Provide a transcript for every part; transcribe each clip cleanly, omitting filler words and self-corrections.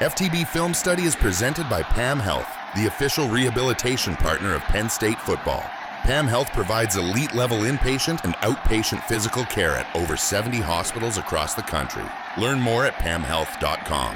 FTB Film Study is presented by PAM Health, the official rehabilitation partner of Penn State Football. PAM Health provides elite-level inpatient and outpatient physical care at over 70 hospitals across the country. Learn more at pamhealth.com.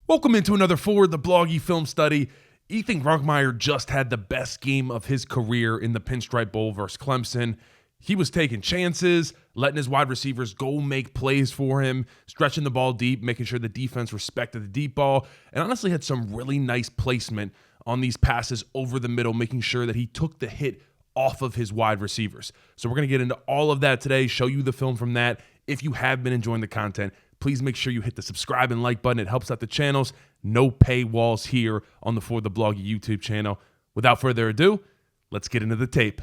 Welcome into another For the Bloggy Film Study. Ethan Grunkemeyer just had the best game of his career in the Pinstripe Bowl versus Clemson. He was taking chances, letting his wide receivers go make plays for him, stretching the ball deep, making sure the defense respected the deep ball, and honestly had some really nice placement on these passes over the middle, making sure that he took the hit off of his wide receivers. So we're going to get into all of that today, show you the film from that. If you have been enjoying the content, please make sure you hit the subscribe and like button. It helps out the channels. No paywalls here on the For the Bloggy YouTube channel. Without further ado, let's get into the tape.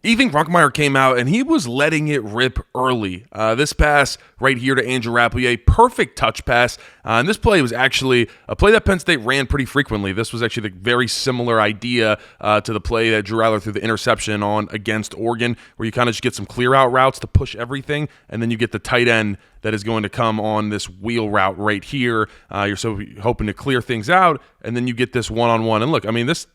Ethan Grunkemeyer came out and he was letting it rip early. This pass right here to Andrew Rappleyea, perfect touch pass. And this play was actually a play that Penn State ran pretty frequently. This was actually the very similar idea to the play that Drew Rattler threw the interception on against Oregon, where you kind of just get some clear out routes to push everything, and then you get the tight end that is going to come on this wheel route right here. You're so hoping to clear things out, and then you get this one-on-one. And look, I mean, this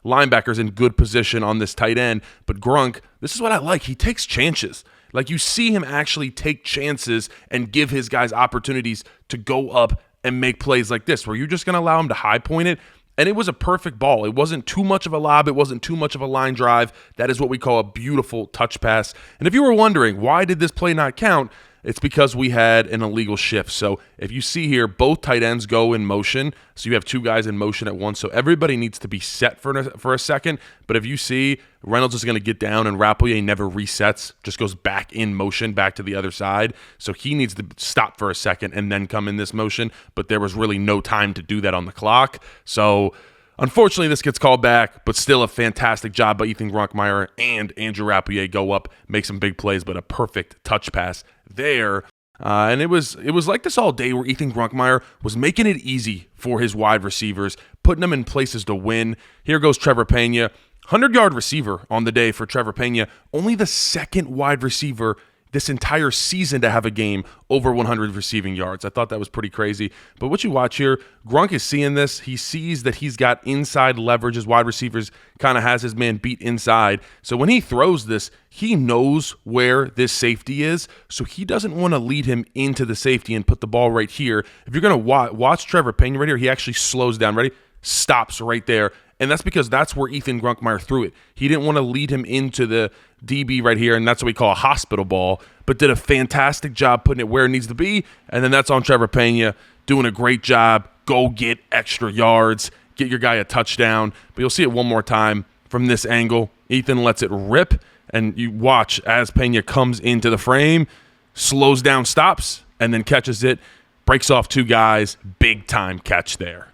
linebacker's in good position on this tight end, but Grunk, this is what I like. He takes chances. Like, you see him actually take chances and give his guys opportunities to go up and make plays like this, where you're just going to allow him to high point it. And it was a perfect ball. It wasn't too much of a lob. It wasn't too much of a line drive. That is what we call a beautiful touch pass. And if you were wondering, why did this play not count? It's because we had an illegal shift. So if you see here, both tight ends go in motion. So you have two guys in motion at once. So everybody needs to be set for a second. But if you see, Reynolds is going to get down and Rappleyea never resets, just goes back in motion, back to the other side. So he needs to stop for a second and then come in this motion. But there was really no time to do that on the clock. So unfortunately, this gets called back, but still a fantastic job by Ethan Grunkemeyer and Andrew Rappleyea. Go up, make some big plays, but a perfect touch pass there. And it was like this all day, where Ethan Grunkemeyer was making it easy for his wide receivers, putting them in places to win. Here goes Trevor Pena, 100-yard receiver on the day for Trevor Pena, only the second wide receiver this entire season to have a game over 100 receiving yards. I thought that was pretty crazy. But what you watch here, Grunk is seeing this. He sees that he's got inside leverage. His wide receivers kind of has his man beat inside. So when he throws this, he knows where this safety is. So he doesn't want to lead him into the safety and put the ball right here. If you're going to watch Trevor Pena right here, he actually slows down. Ready? Stops right there. And that's because that's where Ethan Grunkemeyer threw it. He didn't want to lead him into the DB right here, and that's what we call a hospital ball, but did a fantastic job putting it where it needs to be. And then that's on Trevor Pena, doing a great job. Go get extra yards, get your guy a touchdown. But you'll see it one more time from this angle. Ethan lets it rip, and you watch as Pena comes into the frame, slows down, stops, and then catches it, breaks off two guys. Big time catch there.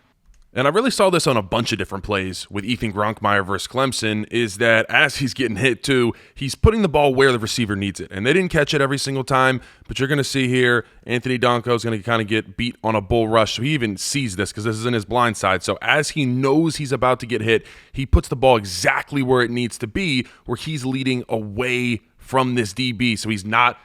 And I really saw this on a bunch of different plays with Ethan Grunkemeyer versus Clemson, is that as he's getting hit too, he's putting the ball where the receiver needs it. And they didn't catch it every single time, but you're going to see here, Anthony Donko is going to kind of get beat on a bull rush. So he even sees this because this is in his blind side. So as he knows he's about to get hit, he puts the ball exactly where it needs to be, where he's leading away from this DB. So he's not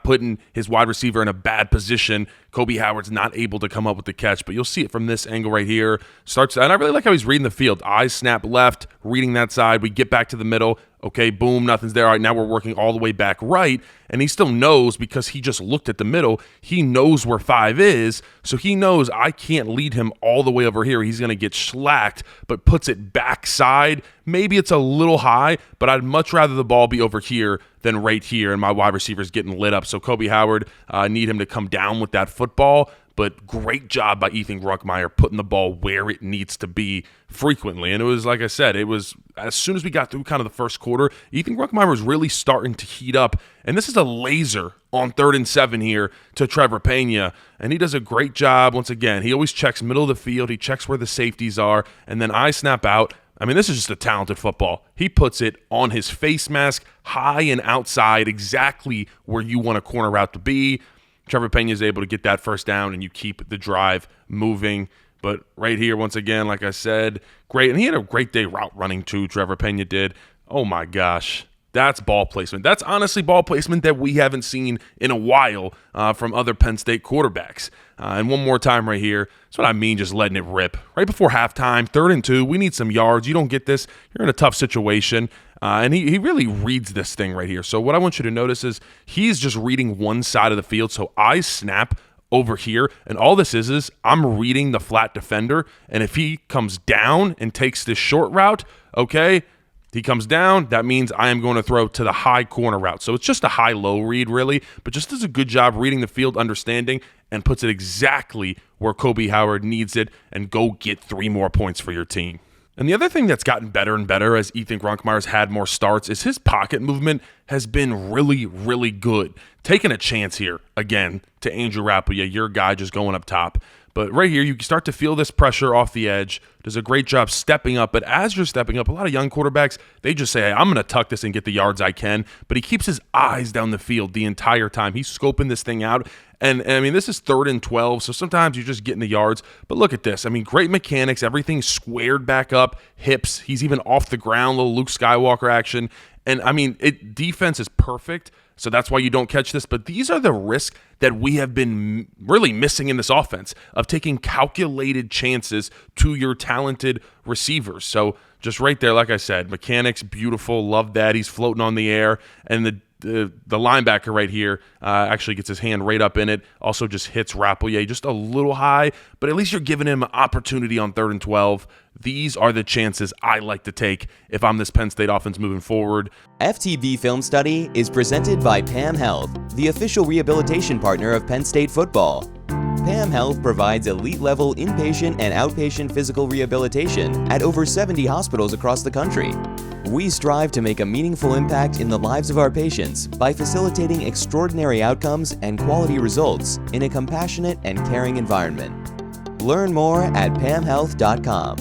putting his wide receiver in a bad position. Kobe Howard's not able to come up with the catch, but you'll see it from this angle right here. And I really like how he's reading the field. Eyes snap left, reading that side. We get back to the middle. Okay, boom, nothing's there. All right, now we're working all the way back right, and he still knows because he just looked at the middle. He knows where 5 is, so he knows I can't lead him all the way over here. He's going to get slacked, but puts it backside. Maybe it's a little high, but I'd much rather the ball be over here than right here, and my wide receiver's getting lit up. So Kobe Howard, need him to come down with that football. But great job by Ethan Grunkemeyer putting the ball where it needs to be frequently. And it was, like I said, it was as soon as we got through kind of the first quarter, Ethan Grunkemeyer was really starting to heat up. And this is a laser on 3rd and 7 here to Trevor Pena. And he does a great job once again. He always checks middle of the field. He checks where the safeties are. And then I snap out. I mean, this is just a talented football. He puts it on his face mask, high and outside, exactly where you want a corner route to be. Trevor Pena is able to get that first down, and you keep the drive moving. But right here, once again, like I said, great. And he had a great day route running too, Trevor Pena did. Oh, my gosh. That's ball placement. That's honestly ball placement that we haven't seen in a while from other Penn State quarterbacks. And one more time right here. That's what I mean, just letting it rip. Right before halftime, 3rd and 2, we need some yards. You don't get this, you're in a tough situation. And he really reads this thing right here. So what I want you to notice is he's just reading one side of the field. So I snap over here, and all this is I'm reading the flat defender. And if he comes down and takes this short route, okay, he comes down, that means I am going to throw to the high corner route. So it's just a high-low read, really, but just does a good job reading the field, understanding, and puts it exactly where Kobe Howard needs it, and go get 3 more points for your team. And the other thing that's gotten better and better as Ethan Grunkemeyer's had more starts is his pocket movement has been really, really good. Taking a chance here, again, to Andrew Rappleyea, your guy just going up top. But right here, you start to feel this pressure off the edge. Does a great job stepping up. But as you're stepping up, a lot of young quarterbacks, they just say, hey, I'm going to tuck this and get the yards I can. But he keeps his eyes down the field the entire time. He's scoping this thing out. And I mean, this is 3rd and 12, so sometimes you're just getting the yards. But look at this. I mean, great mechanics. Everything's squared back up, hips. He's even off the ground, little Luke Skywalker action. And I mean, defense is perfect. So that's why you don't catch this. But these are the risks that we have been really missing in this offense of taking calculated chances to your talented receivers. So just right there, like I said, mechanics, beautiful. Love that. He's floating on the air. And the linebacker right here actually gets his hand right up in it. Also just hits Rappleyea just a little high. But at least you're giving him an opportunity on 3rd and 12. These are the chances I like to take if I'm this Penn State offense moving forward. FTB Film Study is presented by PAM Health, the official rehabilitation partner of Penn State Football. PAM Health provides elite-level inpatient and outpatient physical rehabilitation at over 70 hospitals across the country. We strive to make a meaningful impact in the lives of our patients by facilitating extraordinary outcomes and quality results in a compassionate and caring environment. Learn more at pamhealth.com.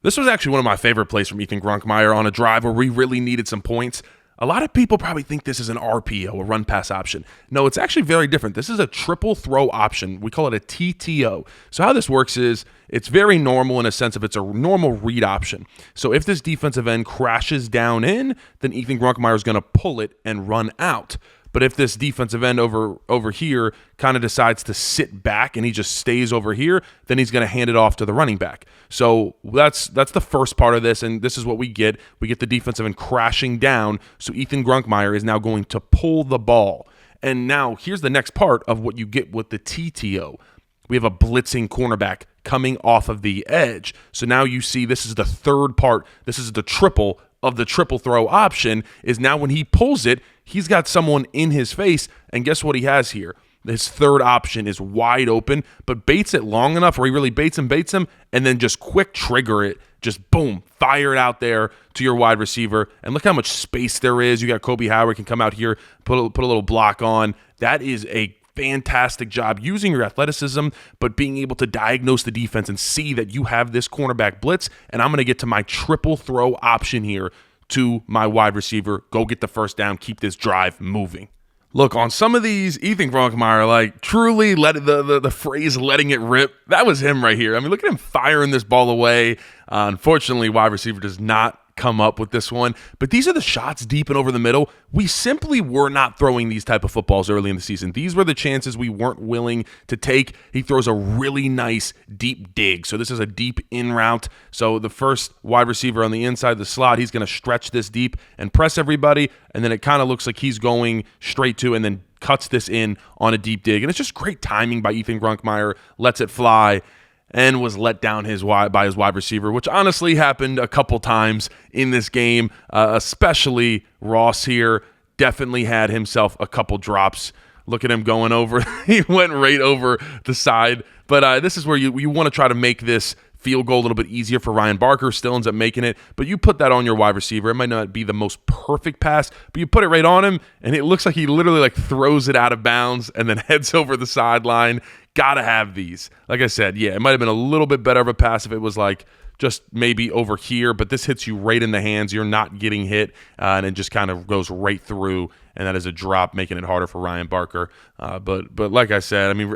This was actually one of my favorite plays from Ethan Grunkemeyer on a drive where we really needed some points. A lot of people probably think this is an RPO, a run pass option. No, it's actually very different. This is a triple throw option. We call it a TTO. So how this works is it's very normal in a sense of it's a normal read option. So if this defensive end crashes down in, then Ethan Grunkemeyer is going to pull it and run out. But if this defensive end over here kind of decides to sit back and he just stays over here, then he's going to hand it off to the running back. So that's the first part of this, and this is what we get. We get the defensive end crashing down, so Ethan Grunkemeyer is now going to pull the ball. And now here's the next part of what you get with the TTO. We have a blitzing cornerback coming off of the edge. So now you see this is the third part. This is the triple of the triple throw option is now when he pulls it, he's got someone in his face, and guess what he has here? His third option is wide open, but baits it long enough where he really baits him, and then just quick trigger it, just boom, fire it out there to your wide receiver, and look how much space there is. You got Kobe Howard can come out here, put a little block on. That is a fantastic job using your athleticism, but being able to diagnose the defense and see that you have this cornerback blitz, and I'm going to get to my triple throw option here to my wide receiver. Go get the first down, keep this drive moving. Look, on some of these, Ethan Grunkemeyer, like, truly let it, the phrase letting it rip, that was him right here. I mean, look at him firing this ball away. Unfortunately, wide receiver does not come up with this one, but these are the shots deep and over the middle. We simply were not throwing these type of footballs early in the season. These were the chances we weren't willing to take. He throws a really nice deep dig. So this is a deep in route. So the first wide receiver on the inside of the slot, he's going to stretch this deep and press everybody, and then it kind of looks like he's going straight to and then cuts this in on a deep dig. And it's just great timing by Ethan Grunkemeyer, lets it fly, and was let down by his wide receiver, which honestly happened a couple times in this game, especially Ross here. Definitely had himself a couple drops. Look at him going over. He went right over the side. But this is where you want to try to make this field goal a little bit easier for Ryan Barker. Still ends up making it, but you put that on your wide receiver. It might not be the most perfect pass, but you put it right on him, and it looks like he literally like throws it out of bounds and then heads over the sideline. Gotta have these. Like I said, yeah, it might have been a little bit better of a pass if it was like just maybe over here, but this hits you right in the hands. You're not getting hit, and it just kind of goes right through, and that is a drop, making it harder for Ryan Barker. But like I said, I mean,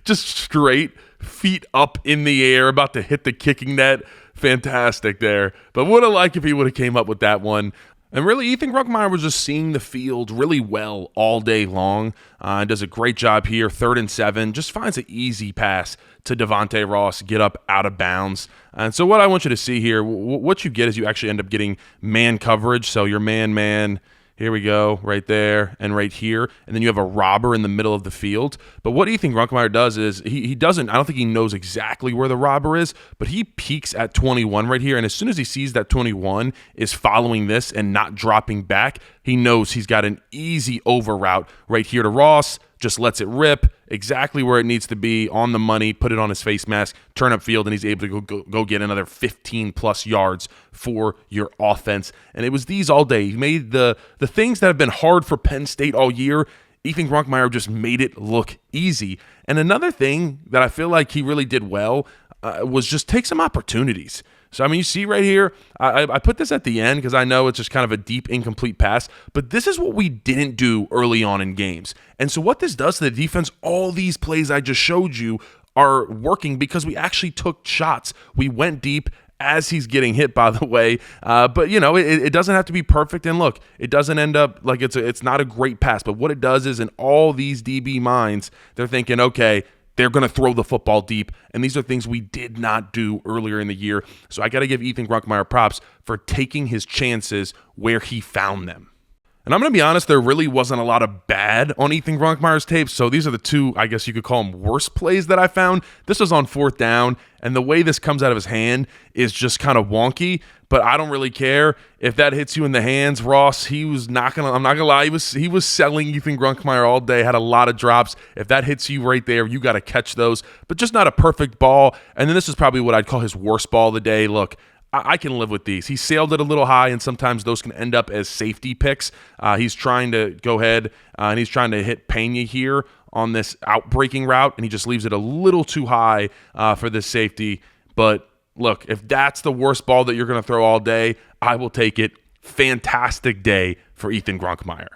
just straight feet up in the air, about to hit the kicking net, fantastic there. But would have liked if he would have came up with that one. And really, Ethan Grunkemeyer was just seeing the field really well all day long. Does a great job here, 3rd and 7. Just finds an easy pass to Devontae Ross, get up out of bounds. And so what I want you to see here, what you get is you actually end up getting man coverage. So your man, here we go, right there and right here. And then you have a robber in the middle of the field. But what Ethan Grunkemeyer does is he doesn't, I don't think he knows exactly where the robber is, but he peeks at 21 right here. And as soon as he sees that 21 is following this and not dropping back, he knows he's got an easy over route right here to Ross, just lets it rip exactly where it needs to be, on the money, put it on his face mask, turn up field, and he's able to go get another 15-plus yards for your offense. And it was these all day. He made the things that have been hard for Penn State all year, Ethan Grunkemeyer just made it look easy. And another thing that I feel like he really did well was just take some opportunities. So, I mean, you see right here, I put this at the end because I know it's just kind of a deep, incomplete pass, but this is what we didn't do early on in games. And so what this does to the defense, all these plays I just showed you are working because we actually took shots. We went deep as he's getting hit, by the way. But, you know, it doesn't have to be perfect. And look, it doesn't end up like it's not a great pass. But what it does is in all these DB minds, they're thinking, okay, they're going to throw the football deep, and these are things we did not do earlier in the year. So I got to give Ethan Grunkemeyer props for taking his chances where he found them. And I'm going to be honest, there really wasn't a lot of bad on Ethan Grunkemeyer's tape, so these are the two, I guess you could call them, worst plays that I found. This was on 4th down, and the way this comes out of his hand is just kind of wonky, but I don't really care. If that hits you in the hands, Ross, I'm not gonna lie, he was selling Ethan Grunkemeyer all day, had a lot of drops. If that hits you right there, you got to catch those, but just not a perfect ball. And then this is probably what I'd call his worst ball of the day. Look, I can live with these. He sailed it a little high, and sometimes those can end up as safety picks. He's trying to go ahead, and he's trying to hit Pena here on this out-breaking route, and he just leaves it a little too high for this safety. But look, if that's the worst ball that you're going to throw all day, I will take it. Fantastic day for Ethan Grunkemeyer.